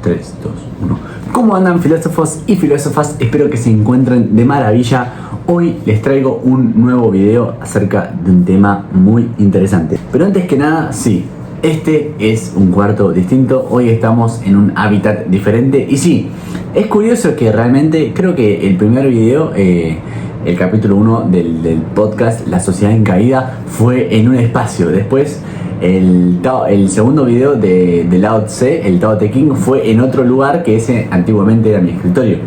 3, 2, 1. ¿Cómo andan, filósofos y filósofas? Espero que se encuentren de maravilla. Hoy les traigo un nuevo video acerca de un tema muy interesante. Pero antes que nada, sí, este es un cuarto distinto. Hoy estamos en un hábitat diferente. Y sí, es curioso que realmente creo que el primer video, el capítulo 1 del podcast La Sociedad en Caída, fue en un espacio. Después el segundo video de Lao Tse, el Tao Te Ching, fue en otro lugar que ese antiguamente era mi escritorio.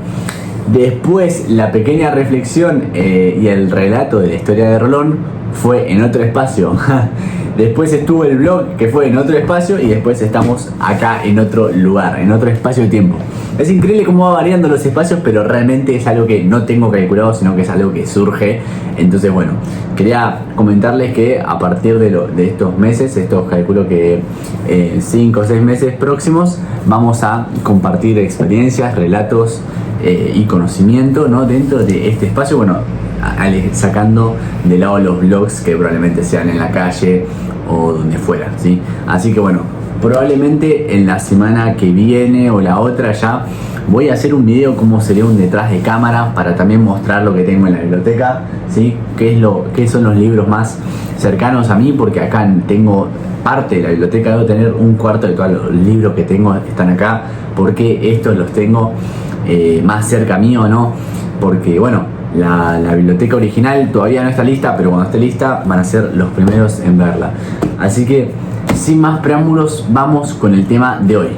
Después la pequeña reflexión y el relato de la historia de Rolón fue en otro espacio. Después estuvo el blog, que fue en otro espacio, y después estamos acá en otro lugar, en otro espacio y tiempo. Es increíble cómo va variando los espacios, pero realmente es algo que no tengo calculado, sino que es algo que surge. Entonces, bueno, quería comentarles que a partir de estos meses, estos calculo que 5 o 6 meses próximos, vamos a compartir experiencias, relatos y conocimiento, ¿no?, dentro de este espacio. Bueno, sacando de lado los blogs que probablemente sean en la calle o donde fuera, ¿sí? Así que bueno, probablemente en la semana que viene o la otra ya voy a hacer un video como sería un detrás de cámara, para también mostrar lo que tengo en la biblioteca, ¿sí? Qué son los libros más cercanos a mí, porque acá tengo parte de la biblioteca. Debo tener un cuarto de todos los libros que tengo están acá, porque estos los tengo más cerca mío, ¿no? Porque bueno, la biblioteca original todavía no está lista, pero cuando esté lista van a ser los primeros en verla. Así que, sin más preámbulos, vamos con el tema de hoy.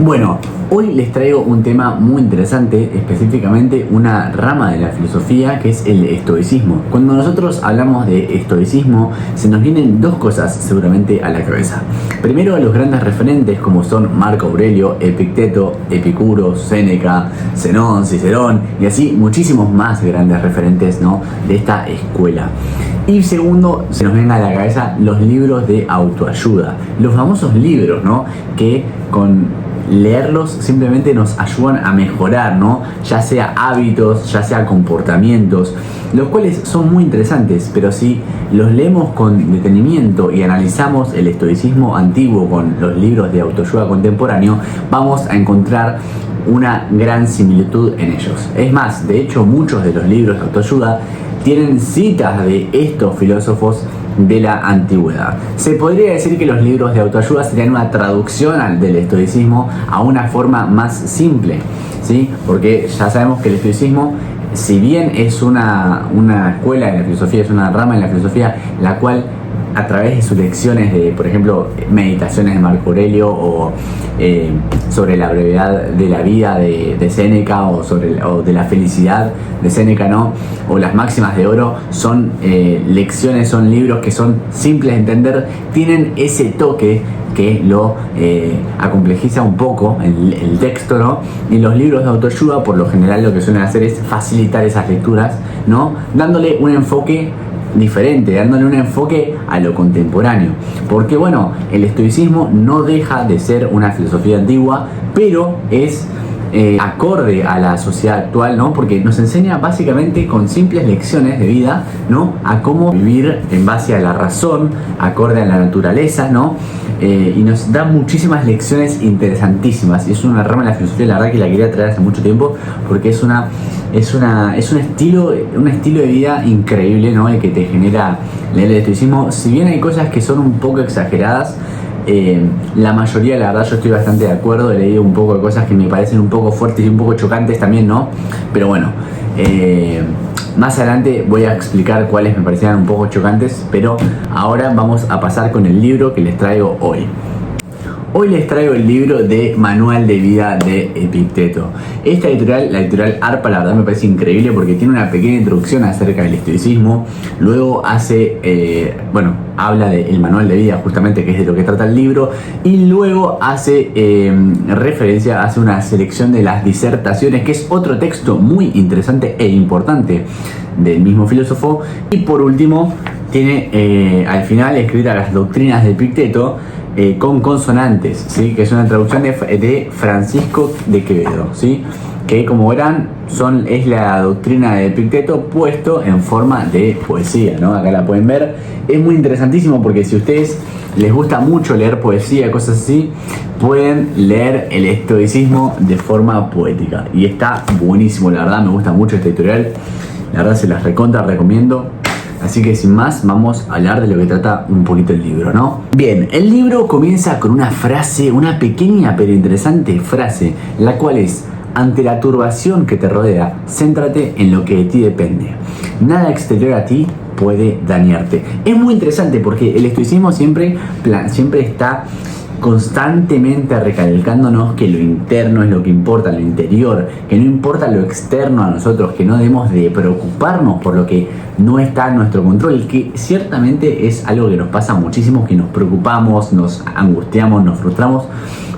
Bueno, hoy les traigo un tema muy interesante, específicamente una rama de la filosofía que es el estoicismo. Cuando nosotros hablamos de estoicismo, se nos vienen dos cosas seguramente a la cabeza. Primero, los grandes referentes como son Marco Aurelio, Epicteto, Epicuro, Séneca, Zenón, Cicerón y así muchísimos más grandes referentes, ¿no?, de esta escuela. Y segundo, se nos venga a la cabeza los libros de autoayuda, los famosos libros, ¿no?, que con leerlos simplemente nos ayudan a mejorar, ¿no?, ya sea hábitos, ya sea comportamientos, los cuales son muy interesantes. Pero si los leemos con detenimiento y analizamos el estoicismo antiguo con los libros de autoayuda contemporáneo, vamos a encontrar una gran similitud en ellos. Es más, de hecho, muchos de los libros de autoayuda tienen citas de estos filósofos de la antigüedad. Se podría decir que los libros de autoayuda serían una traducción del estoicismo a una forma más simple, ¿sí? Porque ya sabemos que el estoicismo, si bien es una escuela de la filosofía, es una rama de la filosofía, la cual a través de sus lecciones de, por ejemplo, meditaciones de Marco Aurelio o sobre la brevedad de la vida de Séneca o de la felicidad de Séneca, ¿no?, o las máximas de oro, son lecciones, son libros que son simples de entender, tienen ese toque que lo acomplejiza un poco el texto, ¿no? Y los libros de autoayuda, por lo general, lo que suelen hacer es facilitar esas lecturas, ¿no?, dándole un enfoque diferente, dándole un enfoque a lo contemporáneo. Porque bueno, el estoicismo no deja de ser una filosofía antigua, pero es acorde a la sociedad actual, ¿no?, porque nos enseña básicamente con simples lecciones de vida, ¿no?, a cómo vivir en base a la razón, acorde a la naturaleza, ¿no? Y nos da muchísimas lecciones interesantísimas. Y es una rama de la filosofía, la verdad, que la quería traer hace mucho tiempo, porque es un estilo de vida increíble, ¿no?, el que te genera leer el estoicismo. Si bien hay cosas que son un poco exageradas, la mayoría, la verdad, yo estoy bastante de acuerdo. He leído un poco de cosas que me parecen un poco fuertes y un poco chocantes también, ¿no? Pero bueno, más adelante voy a explicar cuáles me parecían un poco chocantes, pero ahora vamos a pasar con el libro que les traigo hoy. Hoy les traigo el libro de Manual de Vida de Epicteto. Esta editorial, la editorial Arpa, la verdad me parece increíble porque tiene una pequeña introducción acerca del estoicismo. Luego habla del Manual de Vida, justamente, que es de lo que trata el libro. Y luego hace referencia, hace una selección de las disertaciones, que es otro texto muy interesante e importante del mismo filósofo. Y por último, tiene al final escritas las doctrinas de Epicteto con consonantes, ¿sí? Que es una traducción de Francisco de Quevedo, ¿sí? Que como verán es la doctrina de Epicteto puesto en forma de poesía, ¿no? Acá la pueden ver. Es muy interesantísimo porque si a ustedes les gusta mucho leer poesía, cosas así, pueden leer el estoicismo de forma poética. Y está buenísimo, la verdad, me gusta mucho este editorial. La verdad se las recomiendo. Así que sin más, vamos a hablar de lo que trata un poquito el libro, ¿no? Bien, el libro comienza con una frase, una pequeña pero interesante frase, la cual es: ante la turbación que te rodea, céntrate en lo que de ti depende. Nada exterior a ti puede dañarte. Es muy interesante porque el estoicismo siempre está constantemente recalcándonos que lo interno es lo que importa, lo interior, que no importa lo externo a nosotros, que no debemos de preocuparnos por lo que no está en nuestro control, que ciertamente es algo que nos pasa muchísimo, que nos preocupamos, nos angustiamos, nos frustramos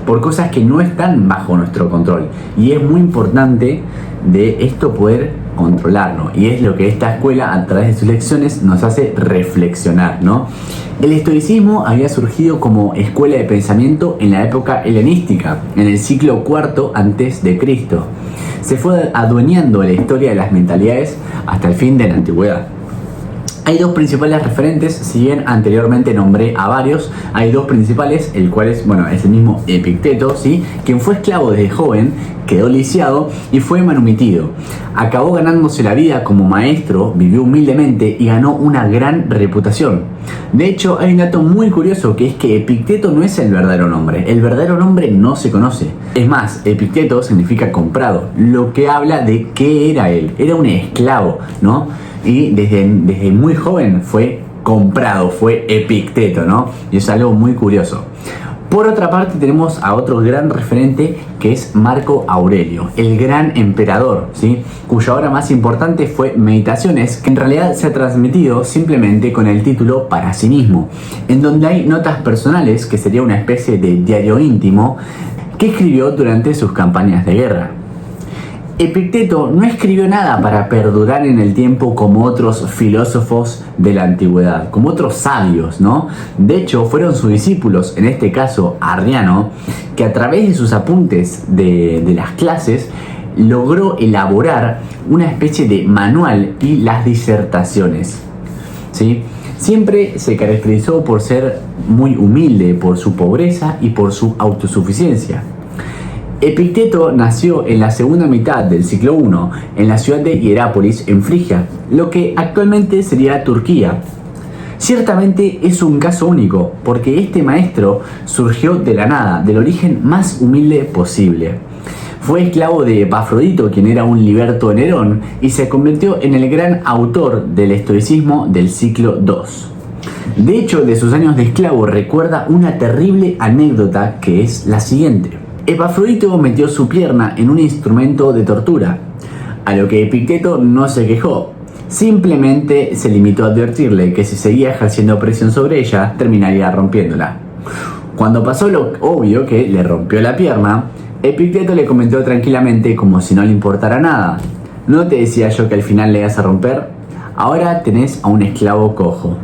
por cosas que no están bajo nuestro control, y es muy importante de esto poder controlarlo, y es lo que esta escuela a través de sus lecciones nos hace reflexionar, ¿no? El estoicismo había surgido como escuela de pensamiento en la época helenística, en el siglo IV antes de Cristo. Se fue adueñando la historia de las mentalidades hasta el fin de la antigüedad. Hay dos principales referentes, si bien anteriormente nombré a varios, hay dos principales, el cual es el mismo Epicteto, ¿sí? Quien fue esclavo desde joven, quedó lisiado y fue manumitido. Acabó ganándose la vida como maestro, vivió humildemente y ganó una gran reputación. De hecho, hay un dato muy curioso, que es que Epicteto no es el verdadero nombre no se conoce. Es más, Epicteto significa comprado, lo que habla de qué era él. Era un esclavo, ¿no? Y desde muy joven fue comprado, fue Epicteto, ¿no? Y es algo muy curioso. Por otra parte tenemos a otro gran referente, que es Marco Aurelio, el gran emperador, ¿sí? Cuya obra más importante fue Meditaciones, que en realidad se ha transmitido simplemente con el título Para sí mismo, en donde hay notas personales, que sería una especie de diario íntimo, que escribió durante sus campañas de guerra. Epicteto no escribió nada para perdurar en el tiempo como otros filósofos de la antigüedad, como otros sabios, ¿no? De hecho, fueron sus discípulos, en este caso Arriano, que a través de sus apuntes de las clases logró elaborar una especie de manual y las disertaciones, ¿sí? Siempre se caracterizó por ser muy humilde, por su pobreza y por su autosuficiencia. Epicteto nació en la segunda mitad del siglo I en la ciudad de Hierápolis, en Frigia, lo que actualmente sería Turquía. Ciertamente es un caso único, porque este maestro surgió de la nada, del origen más humilde posible. Fue esclavo de Epafrodito, quien era un liberto de Nerón, y se convirtió en el gran autor del estoicismo del siglo II. De hecho, de sus años de esclavo recuerda una terrible anécdota, que es la siguiente. Epafrodito metió su pierna en un instrumento de tortura, a lo que Epicteto no se quejó, simplemente se limitó a advertirle que si seguía ejerciendo presión sobre ella, terminaría rompiéndola. Cuando pasó lo obvio, que le rompió la pierna, Epicteto le comentó tranquilamente, como si no le importara nada: ¿no te decía yo que al final le ibas a romper? Ahora tenés a un esclavo cojo.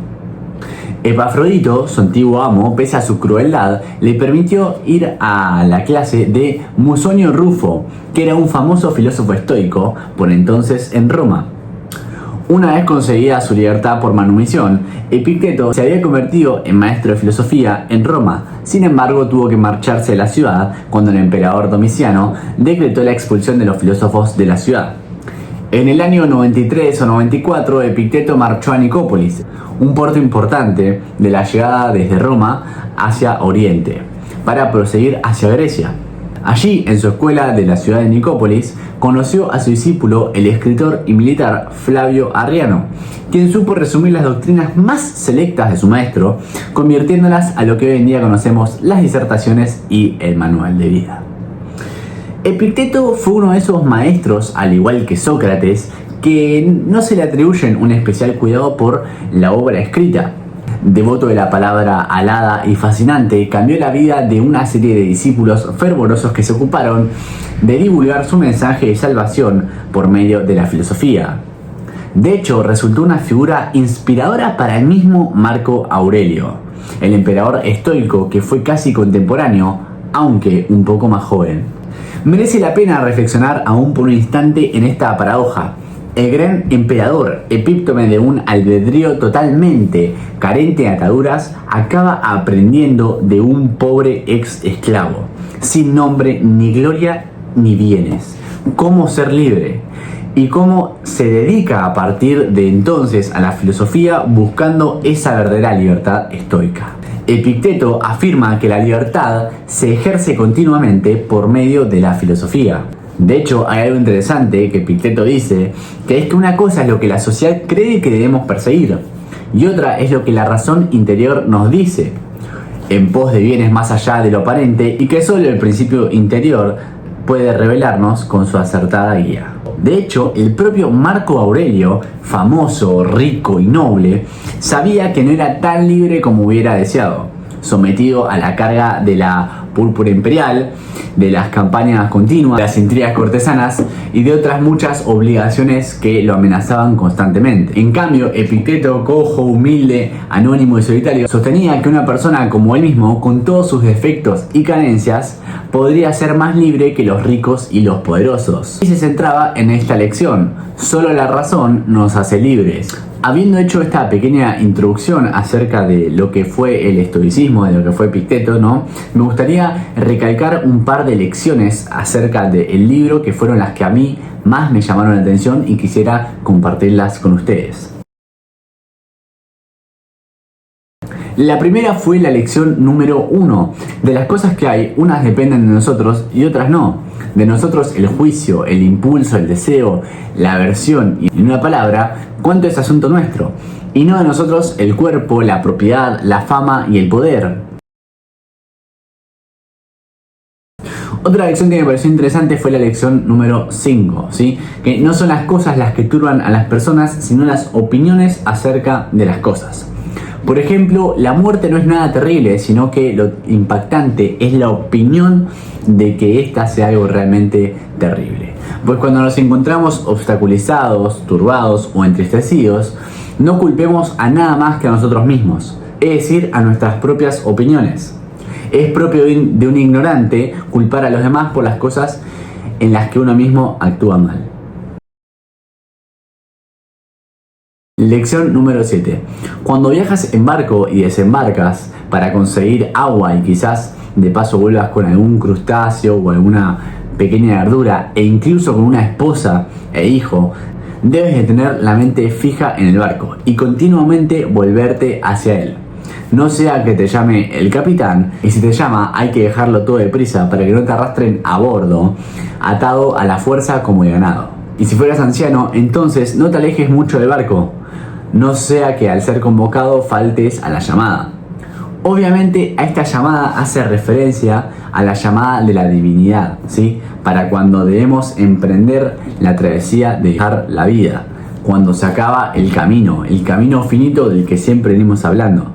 Epafrodito, su antiguo amo, pese a su crueldad, le permitió ir a la clase de Musonio Rufo, que era un famoso filósofo estoico por entonces en Roma. Una vez conseguida su libertad por manumisión, Epicteto se había convertido en maestro de filosofía en Roma. Sin embargo, tuvo que marcharse de la ciudad cuando el emperador Domiciano decretó la expulsión de los filósofos de la ciudad. En el año 93 o 94, Epicteto marchó a Nicópolis, un puerto importante de la llegada desde Roma hacia Oriente, para proseguir hacia Grecia. Allí, en su escuela de la ciudad de Nicópolis, conoció a su discípulo, el escritor y militar Flavio Arriano, quien supo resumir las doctrinas más selectas de su maestro, convirtiéndolas a lo que hoy en día conocemos las disertaciones y el manual de vida. Epicteto fue uno de esos maestros, al igual que Sócrates, que no se le atribuyen un especial cuidado por la obra escrita. Devoto de la palabra alada y fascinante, cambió la vida de una serie de discípulos fervorosos que se ocuparon de divulgar su mensaje de salvación por medio de la filosofía. De hecho, resultó una figura inspiradora para el mismo Marco Aurelio, el emperador estoico que fue casi contemporáneo, aunque un poco más joven. Merece la pena reflexionar aún por un instante en esta paradoja. El gran emperador, epítome de un albedrío totalmente carente de ataduras, acaba aprendiendo de un pobre ex esclavo, sin nombre, ni gloria, ni bienes. ¿Cómo ser libre? Y cómo se dedica a partir de entonces a la filosofía buscando esa verdadera libertad estoica. Epicteto afirma que la libertad se ejerce continuamente por medio de la filosofía. De hecho, hay algo interesante que Epicteto dice, que es que una cosa es lo que la sociedad cree que debemos perseguir, y otra es lo que la razón interior nos dice, en pos de bienes más allá de lo aparente, y que solo el principio interior puede revelarnos con su acertada guía. De hecho, el propio Marco Aurelio, famoso, rico y noble, sabía que no era tan libre como hubiera deseado, sometido a la carga de la púrpura imperial, de las campañas continuas, de las intrigas cortesanas y de otras muchas obligaciones que lo amenazaban constantemente. En cambio, Epicteto, cojo, humilde, anónimo y solitario, sostenía que una persona como él mismo, con todos sus defectos y carencias, podría ser más libre que los ricos y los poderosos. Y se centraba en esta lección: solo la razón nos hace libres. Habiendo hecho esta pequeña introducción acerca de lo que fue el estoicismo, de lo que fue Epicteto, ¿no? Me gustaría recalcar un par de lecciones acerca del libro que fueron las que a mí más me llamaron la atención y quisiera compartirlas con ustedes. La primera fue la lección número 1. De las cosas que hay, unas dependen de nosotros y otras no. De nosotros el juicio, el impulso, el deseo, la aversión y, en una palabra, cuánto es asunto nuestro. Y no de nosotros el cuerpo, la propiedad, la fama y el poder. Otra lección que me pareció interesante fue la lección número 5, ¿sí? Que no son las cosas las que turban a las personas, sino las opiniones acerca de las cosas. Por ejemplo, la muerte no es nada terrible, sino que lo impactante es la opinión de que ésta sea algo realmente terrible. Pues cuando nos encontramos obstaculizados, turbados o entristecidos, no culpemos a nada más que a nosotros mismos, es decir, a nuestras propias opiniones. Es propio de un ignorante culpar a los demás por las cosas en las que uno mismo actúa mal. Lección número 7. Cuando viajas en barco y desembarcas para conseguir agua y quizás de paso vuelvas con algún crustáceo o alguna pequeña verdura e incluso con una esposa e hijo, debes de tener la mente fija en el barco y continuamente volverte hacia él. No sea que te llame el capitán, y si te llama hay que dejarlo todo deprisa para que no te arrastren a bordo, atado a la fuerza como el ganado. Y si fueras anciano, entonces no te alejes mucho del barco, no sea que al ser convocado faltes a la llamada. Obviamente a esta llamada hace referencia a la llamada de la divinidad, ¿sí? Para cuando debemos emprender la travesía de dejar la vida, cuando se acaba el camino finito del que siempre venimos hablando.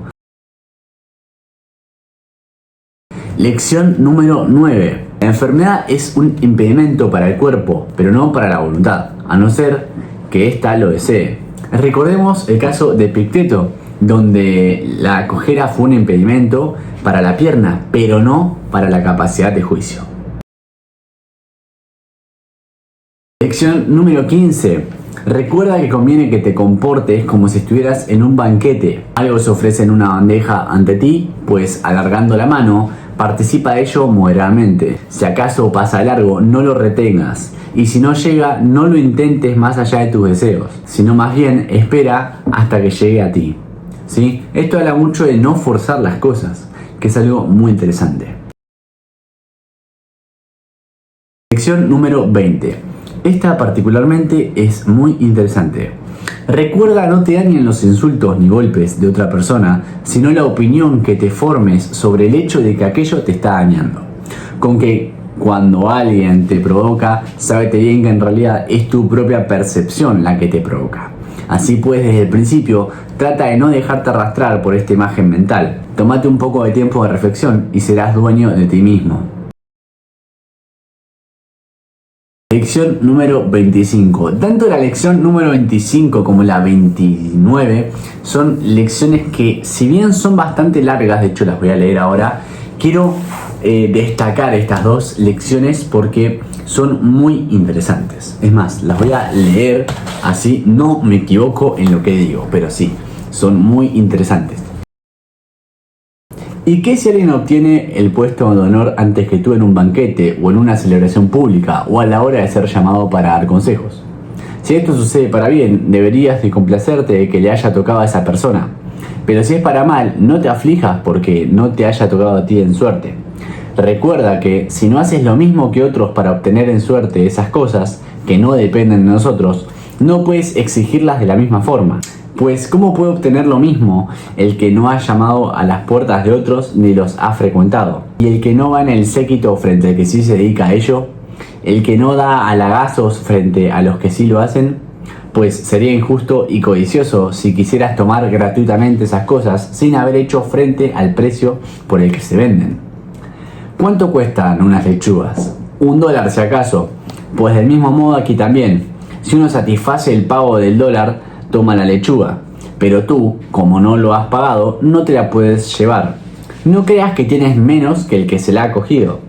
Lección número 9. La enfermedad es un impedimento para el cuerpo, pero no para la voluntad, a no ser que ésta lo desee. Recordemos el caso de Epicteto, donde la cojera fue un impedimento para la pierna, pero no para la capacidad de juicio. Lección número 15. Recuerda que conviene que te comportes como si estuvieras en un banquete. Algo se ofrece en una bandeja ante ti, pues alargando la mano, participa de ello moderadamente. Si acaso pasa de largo, no lo retengas. Y si no llega, no lo intentes más allá de tus deseos, sino más bien espera hasta que llegue a ti. ¿Sí? Esto habla mucho de no forzar las cosas, que es algo muy interesante. Lección número 20. Esta particularmente es muy interesante. Recuerda, no te dañen los insultos ni golpes de otra persona, sino la opinión que te formes sobre el hecho de que aquello te está dañando. Con que cuando alguien te provoca, sábete bien que en realidad es tu propia percepción la que te provoca. Así pues, desde el principio, trata de no dejarte arrastrar por esta imagen mental. Tómate un poco de tiempo de reflexión y serás dueño de ti mismo. Lección número 25. Tanto la lección número 25 como la 29 son lecciones que, si bien son bastante largas, de hecho las voy a leer ahora, quiero destacar estas dos lecciones porque son muy interesantes. Es más, las voy a leer así no me equivoco en lo que digo, pero sí, son muy interesantes. ¿Y qué si alguien obtiene el puesto de honor antes que tú en un banquete o en una celebración pública o a la hora de ser llamado para dar consejos? Si esto sucede para bien, deberías de complacerte de que le haya tocado a esa persona. Pero si es para mal, no te aflijas porque no te haya tocado a ti en suerte. Recuerda que si no haces lo mismo que otros para obtener en suerte esas cosas que no dependen de nosotros, no puedes exigirlas de la misma forma. Pues ¿cómo puede obtener lo mismo el que no ha llamado a las puertas de otros ni los ha frecuentado? Y el que no va en el séquito frente al que sí se dedica a ello, el que no da halagazos frente a los que sí lo hacen, pues sería injusto y codicioso si quisieras tomar gratuitamente esas cosas sin haber hecho frente al precio por el que se venden. ¿Cuánto cuestan unas lechugas? $1 si acaso. Pues del mismo modo aquí también. Si uno satisface el pago del dólar, toma la lechuga, pero tú, como no lo has pagado, no te la puedes llevar. No creas que tienes menos que el que se la ha cogido,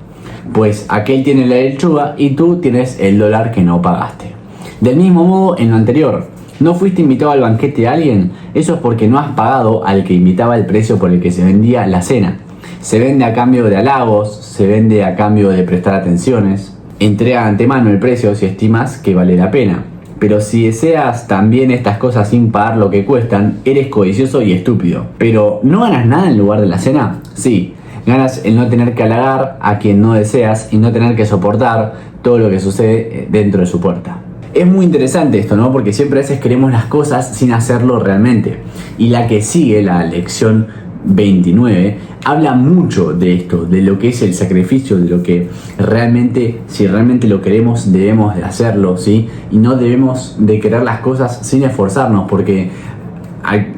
pues aquel tiene la lechuga y tú tienes el dólar que no pagaste. Del mismo modo, en lo anterior, ¿no fuiste invitado al banquete de alguien? Eso es porque no has pagado al que invitaba el precio por el que se vendía la cena. Se vende a cambio de halagos, se vende a cambio de prestar atenciones. Entrega de antemano el precio si estimas que vale la pena. Pero si deseas también estas cosas sin pagar lo que cuestan, eres codicioso y estúpido. Pero ¿no ganas nada en lugar de la cena? Sí, ganas el no tener que halagar a quien no deseas y no tener que soportar todo lo que sucede dentro de su puerta. Es muy interesante esto, ¿no? Porque siempre a veces queremos las cosas sin hacerlo realmente. Y la que sigue, la lección 29, habla mucho de esto, de lo que es el sacrificio, de lo que realmente, si realmente lo queremos, debemos de hacerlo, ¿sí? Y no debemos de querer las cosas sin esforzarnos, porque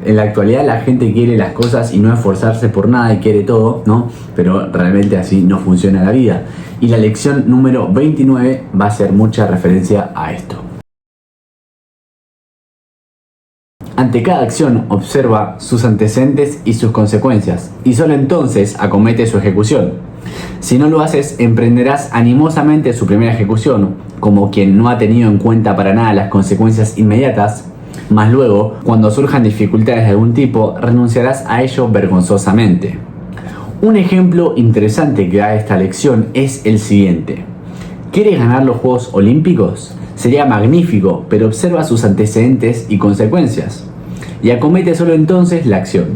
en la actualidad la gente quiere las cosas y no esforzarse por nada y quiere todo, ¿no? Pero realmente así no funciona la vida. Y la lección número 29 va a hacer mucha referencia a esto. Ante cada acción observa sus antecedentes y sus consecuencias, y solo entonces acomete su ejecución. Si no lo haces, emprenderás animosamente su primera ejecución, como quien no ha tenido en cuenta para nada las consecuencias inmediatas, mas luego, cuando surjan dificultades de algún tipo, renunciarás a ello vergonzosamente. Un ejemplo interesante que da esta lección es el siguiente. ¿Quieres ganar los Juegos Olímpicos? Sería magnífico, pero observa sus antecedentes y consecuencias, y acomete solo entonces la acción.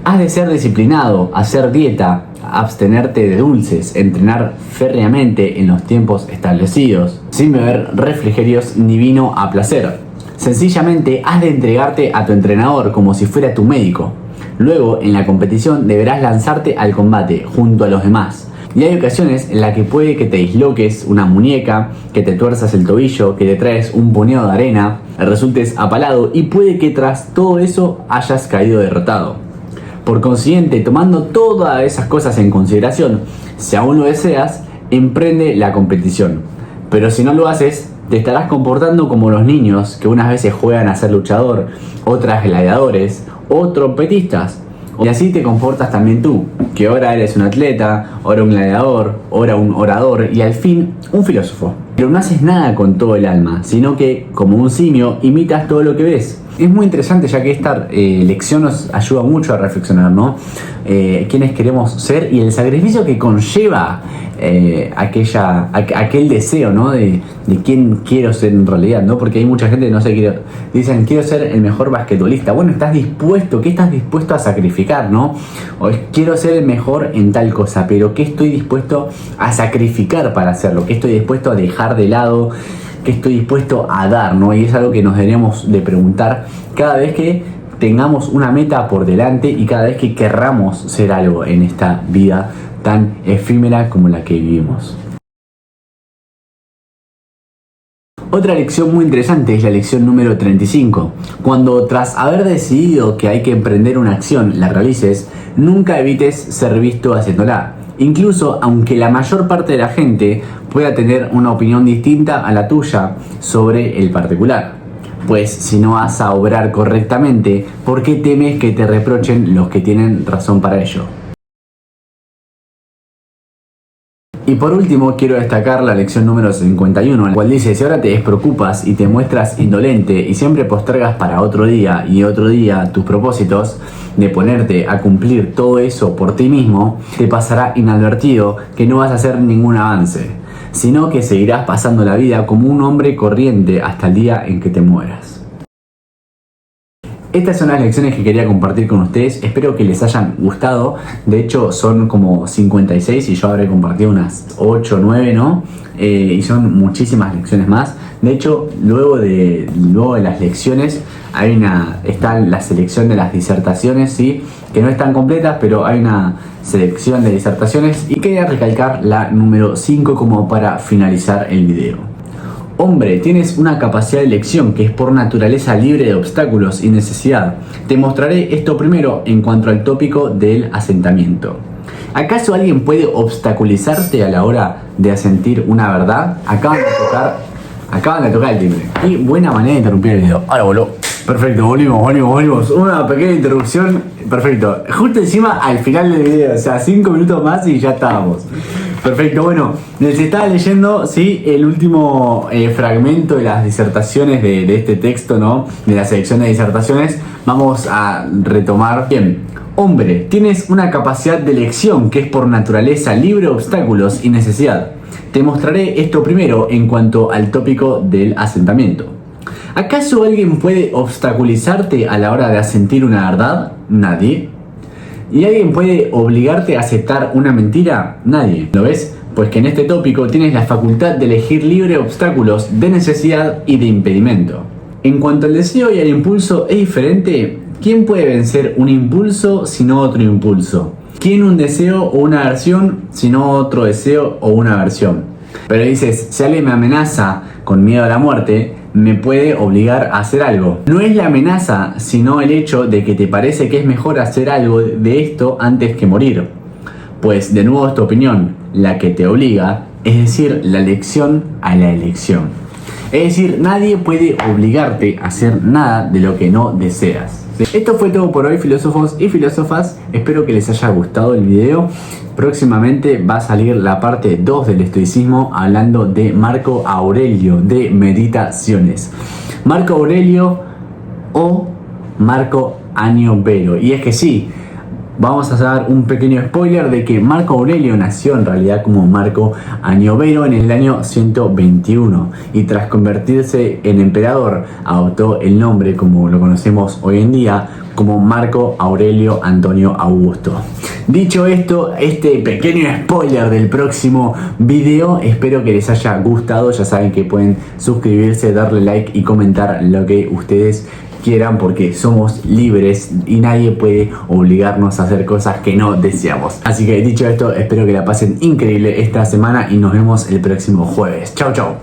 Has de ser disciplinado, hacer dieta, abstenerte de dulces, entrenar férreamente en los tiempos establecidos, sin beber refrigerios ni vino a placer. Sencillamente has de entregarte a tu entrenador como si fuera tu médico. Luego, en la competición, deberás lanzarte al combate junto a los demás. Y hay ocasiones en las que puede que te disloques una muñeca, que te tuerzas el tobillo, que te traes un puñado de arena, resultes apalado y puede que tras todo eso hayas caído derrotado. Por consiguiente, tomando todas esas cosas en consideración, si aún lo deseas, emprende la competición. Pero si no lo haces, te estarás comportando como los niños que unas veces juegan a ser luchador, otras gladiadores o trompetistas. Y así te comportas también tú, que ahora eres un atleta, ahora un gladiador, ahora un orador y al fin un filósofo. Pero no haces nada con todo el alma, sino que, como un simio, imitas todo lo que ves. Es muy interesante ya que esta lección nos ayuda mucho a reflexionar, ¿no? Quiénes queremos ser y el sacrificio que conlleva aquel deseo, ¿no? De quién quiero ser en realidad, ¿no? Porque hay mucha gente que no sé, dicen quiero ser el mejor basquetbolista. Bueno, estás dispuesto, ¿qué estás dispuesto a sacrificar, no? O quiero ser el mejor en tal cosa, pero ¿qué estoy dispuesto a sacrificar para hacerlo? ¿Qué estoy dispuesto a dejar de lado? ¿Qué estoy dispuesto a dar, no? Y es algo que nos deberíamos de preguntar cada vez que tengamos una meta por delante y cada vez que querramos ser algo en esta vida tan efímera como la que vivimos. Otra lección muy interesante es la lección número 35. Cuando tras haber decidido que hay que emprender una acción, la realices, nunca evites ser visto haciéndola. Incluso aunque la mayor parte de la gente pueda tener una opinión distinta a la tuya sobre el particular. Pues si no vas a obrar correctamente, ¿por qué temes que te reprochen los que tienen razón para ello? Y por último quiero destacar la lección número 51, en la cual dice: si ahora te despreocupas y te muestras indolente y siempre postergas para otro día y otro día tus propósitos de ponerte a cumplir todo eso por ti mismo, te pasará inadvertido que no vas a hacer ningún avance, sino que seguirás pasando la vida como un hombre corriente hasta el día en que te mueras. Estas son las lecciones que quería compartir con ustedes, espero que les hayan gustado. De hecho son como 56 y yo habré compartido unas 8 o 9, ¿no? Y son muchísimas lecciones más. De hecho, luego de las lecciones está la selección de las disertaciones, ¿sí? Que no están completas, pero hay una selección de disertaciones. Y quería recalcar la número 5 como para finalizar el video. Hombre, tienes una capacidad de elección que es por naturaleza libre de obstáculos y necesidad. Te mostraré esto primero en cuanto al tópico del asentamiento. ¿Acaso alguien puede obstaculizarte a la hora de asentir una verdad? Acaban de tocar el timbre. Y buena manera de interrumpir el video. Ahora voló. Perfecto, volvimos. Una pequeña interrupción. Perfecto. Justo encima al final del video. O sea, 5 minutos más y ya estábamos. Perfecto, bueno, les estaba leyendo, sí, el último fragmento de las disertaciones de este texto, ¿no? De la selección de disertaciones. Vamos a retomar. Bien, hombre, tienes una capacidad de elección que es por naturaleza libre de obstáculos y necesidad. Te mostraré esto primero en cuanto al tópico del asentamiento. ¿Acaso alguien puede obstaculizarte a la hora de asentir una verdad? Nadie. ¿Y alguien puede obligarte a aceptar una mentira? Nadie. ¿Lo ves? Pues que en este tópico tienes la facultad de elegir libre obstáculos de necesidad y de impedimento. En cuanto al deseo y al impulso es diferente. ¿Quién puede vencer un impulso sino otro impulso? ¿Quién un deseo o una aversión sino otro deseo o una aversión? Pero dices, si alguien me amenaza con miedo a la muerte, me puede obligar a hacer algo. No es la amenaza, sino el hecho de que te parece que es mejor hacer algo de esto antes que morir. Pues de nuevo es tu opinión la que te obliga, es decir, la elección a la elección. Es decir, nadie puede obligarte a hacer nada de lo que no deseas. Esto fue todo por hoy, filósofos y filósofas. Espero que les haya gustado el video. Próximamente va a salir la parte 2 del estoicismo, hablando de Marco Aurelio, de Meditaciones. Marco Aurelio o Marco Annio Vero. Y es que sí, vamos a dar un pequeño spoiler de que Marco Aurelio nació en realidad como Marco Annio Vero en el año 121 y tras convertirse en emperador adoptó el nombre como lo conocemos hoy en día como Marco Aurelio Antonio Augusto. Dicho esto, este pequeño spoiler del próximo video, espero que les haya gustado. Ya saben que pueden suscribirse, darle like y comentar lo que ustedes quieran, porque somos libres y nadie puede obligarnos a hacer cosas que no deseamos. Así que dicho esto, espero que la pasen increíble esta semana y nos vemos el próximo jueves. Chau, chau.